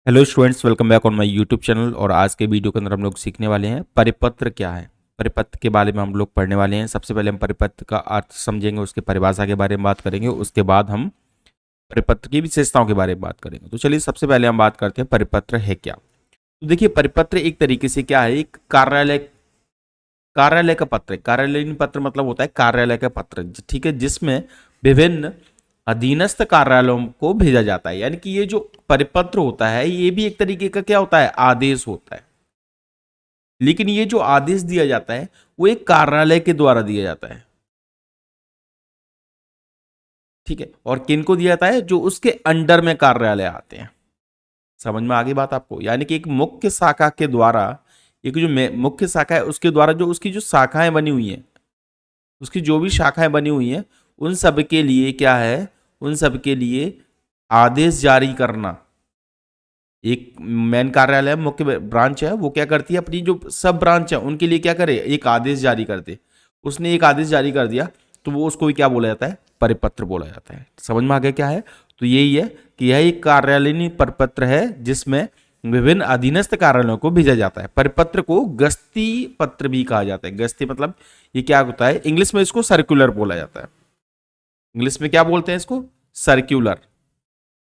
Hello students, welcome back on my YouTube channel. और आज के वीडियो के अंदर हम लोग सीखने वाले हैं परिपत्र क्या है। परिपत्र के बारे में हम लोग पढ़ने वाले हैं। सबसे पहले हम परिपत्र का अर्थ समझेंगे, उसके परिभाषा के बारे में बात करेंगे, उसके बाद हम परिपत्र की विशेषताओं के बारे में बात करेंगे। तो चलिए सबसे पहले हम बात करते हैं परिपत्र है क्या। तो देखिए, परिपत्र एक तरीके से क्या है, एक कार्यालय कार्यालय का पत्र है। कार्यालयीन पत्र मतलब होता है कार्यालय का पत्र, ठीक है, जिसमें विभिन्न अधीनस्थ कार्यालयों को भेजा जाता है। यानी कि ये जो परिपत्र होता है ये भी एक तरीके का क्या होता है, आदेश होता है। लेकिन ये जो आदेश दिया जाता है वो एक कार्यालय के द्वारा दिया जाता है, ठीक है। और किन को दिया जाता है, जो उसके अंडर में कार्यालय आते हैं। समझ में आ गई बात आपको। यानी कि एक मुख्य शाखा के द्वारा, एक जो मुख्य शाखा है उसके द्वारा जो उसकी जो शाखाएं बनी हुई हैं, उसकी जो भी शाखाएं बनी हुई हैं, उन सब के लिए क्या है, उन सब के लिए आदेश जारी करना। एक मेन कार्यालय है, मुख्य ब्रांच है, वो क्या करती है, अपनी जो सब ब्रांच है उनके लिए क्या करे, एक आदेश जारी कर दे। उसने एक आदेश जारी कर दिया तो वो उसको क्या बोला जाता है, परिपत्र बोला जाता है। समझ में आ गया क्या है। तो यही है कि यह एक कार्यालयीन परिपत्र है जिसमें विभिन्न अधीनस्थ कार्यालयों को भेजा जाता है। परिपत्र को गस्ती पत्र भी कहा जाता है। गस्ती मतलब ये क्या होता है, इंग्लिश में इसको सर्कुलर बोला जाता है। इंग्लिश में क्या बोलते हैं इसको, सर्क्यूलर।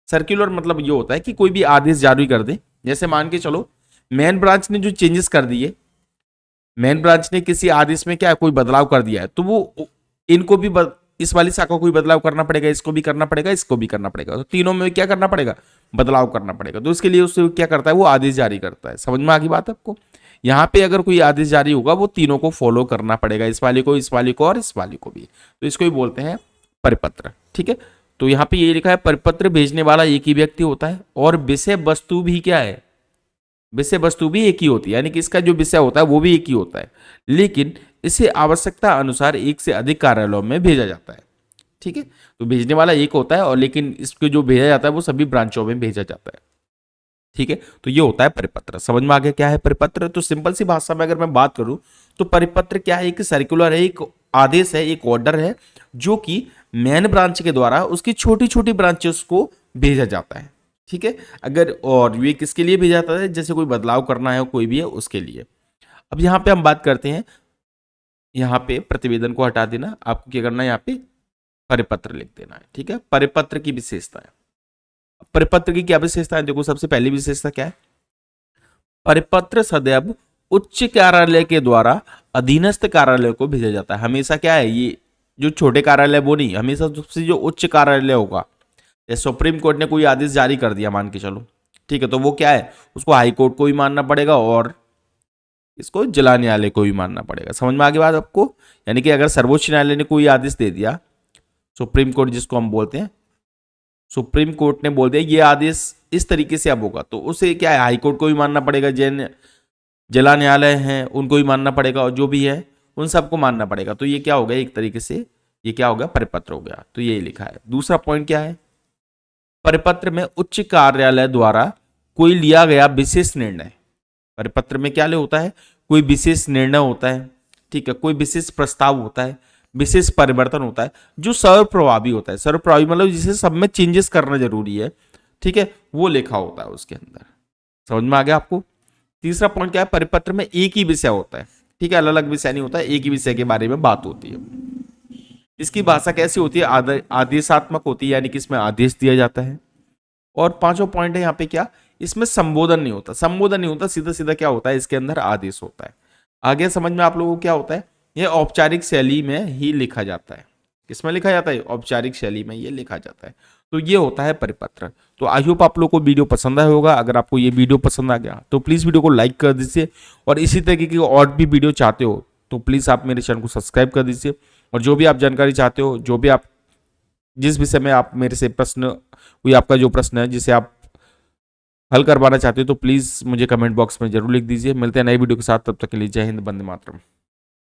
सर्कुलर मतलब ये होता है कि कोई भी आदेश जारी कर दे। जैसे मान के चलो मेन ब्रांच ने जो चेंजेस कर दिए, मेन ब्रांच ने किसी आदेश में क्या कोई बदलाव कर दिया है, तो वो इनको भी इस वाली शाखा को कोई बदलाव करना पड़ेगा, इसको भी करना पड़ेगा, इसको भी करना पड़ेगा। तो तीनों में क्या करना पड़ेगा, बदलाव करना पड़ेगा। तो इसके लिए उससे क्या करता है, वो आदेश जारी करता है। समझ में आ गई बात आपको। यहाँ पे अगर कोई आदेश जारी होगा वो तीनों को फॉलो करना पड़ेगा, इस वाले को, इस वाले को और इस वाले को भी। तो इसको ही बोलते हैं परिपत्र, ठीक है। तो यहाँ पे ये लिखा है, परिपत्र भेजने वाला एक ही व्यक्ति होता है और विषय वस्तु भी क्या है, विषय वस्तु भी एक ही होती है। यानी कि इसका जो विषय होता है वो भी एक ही होता है, लेकिन इसे आवश्यकता अनुसार एक से अधिक कार्यालयों में भेजा जाता है, ठीक है। तो भेजने वाला एक होता है और लेकिन इसको जो भेजा जाता है वो सभी ब्रांचों में भेजा जाता है, ठीक है। तो ये होता है परिपत्र। समझ में आ गया क्या है परिपत्र। तो सिंपल सी भाषा में अगर मैं बात करूं तो परिपत्र क्या है, एक सर्कुलर है, एक आदेश है, एक ऑर्डर है, जो कि मेन ब्रांच के द्वारा उसकी छोटी छोटी ब्रांचेस को भेजा जाता है, ठीक है। अगर और ये किसके लिए भेजा जाता है, जैसे कोई बदलाव करना है कोई भी है उसके लिए। अब यहाँ पे हम बात करते हैं, यहाँ पे प्रतिवेदन को हटा देना, आपको क्या करना है, यहाँ पे परिपत्र लिख देना है, ठीक है। परिपत्र की विशेषता है। परिपत्र की क्या विशेषता है, देखो सबसे पहली विशेषता क्या है, परिपत्र सदैव उच्च कार्यालय के द्वारा अधीनस्थ कार्यालय को भेजा जाता है। हमेशा क्या है, ये जो छोटे कार्यालय वो नहीं, हमेशा सबसे जो उच्च कार्यालय होगा, जैसे सुप्रीम कोर्ट ने कोई आदेश जारी कर दिया मान के चलो, ठीक है, तो वो क्या है, उसको हाई कोर्ट को भी मानना पड़ेगा और इसको जिला न्यायालय को भी मानना पड़ेगा। समझ में आ गई बात आपको। यानी कि अगर सर्वोच्च न्यायालय ने कोई आदेश दे दिया, सुप्रीम कोर्ट जिसको हम बोलते हैं, सुप्रीम कोर्ट ने बोल दिया ये आदेश इस तरीके से अब होगा, तो उसे क्या है, हाई कोर्ट को भी मानना पड़ेगा, जिला न्यायालय हैं उनको भी मानना पड़ेगा, और जो भी है उन सबको मानना पड़ेगा। तो ये क्या हो गया, एक तरीके से ये क्या हो गया, परिपत्र हो गया। तो यही लिखा है। दूसरा पॉइंट क्या है, परिपत्र में उच्च कार्यालय द्वारा कोई लिया गया विशेष निर्णय। परिपत्र में क्या होता है, कोई विशेष निर्णय होता है, ठीक है, कोई विशेष प्रस्ताव होता है, विशेष परिवर्तन होता है जो सर्वप्रभावी होता है। सर्वप्रभावी मतलब जिसे सब में चेंजेस करना जरूरी है, ठीक है, वो लिखा होता है उसके अंदर। समझ में आ गया आपको। तीसरा पॉइंट क्या है, परिपत्र में एक ही विषय होता है, ठीक है, अलग अलग विषय नहीं होता है, एक ही विषय के बारे में बात होती है। इसकी भाषा कैसी होती है, आदेशात्मक होती है, यानी कि इसमें आदेश दिया जाता है। और पांचवा पॉइंट है यहाँ पे क्या, इसमें संबोधन नहीं होता, संबोधन नहीं होता, सीधा सीधा क्या होता है, इसके अंदर आदेश होता है। आगे समझ में आप लोगों को क्या होता है, यह औपचारिक शैली में ही लिखा जाता है। किसमें लिखा जाता है, औपचारिक शैली में ये लिखा जाता है। तो ये होता है परिपत्र। तो आई होप आप लोग को वीडियो पसंद आया होगा। अगर आपको ये वीडियो पसंद आ गया तो प्लीज़ वीडियो को लाइक कर दीजिए, और इसी तरीके की और भी वीडियो चाहते हो तो प्लीज़ आप मेरे चैनल को सब्सक्राइब कर दीजिए। और जो भी आप जानकारी चाहते हो, जो भी आप जिस विषय में आप मेरे से प्रश्न, कोई आपका जो प्रश्न है जिसे आप हल करवाना चाहते हो, तो प्लीज़ मुझे कमेंट बॉक्स में जरूर लिख दीजिए। मिलते हैं नई वीडियो के साथ, तब तक के लिए जय हिंद, वंदे मातरम।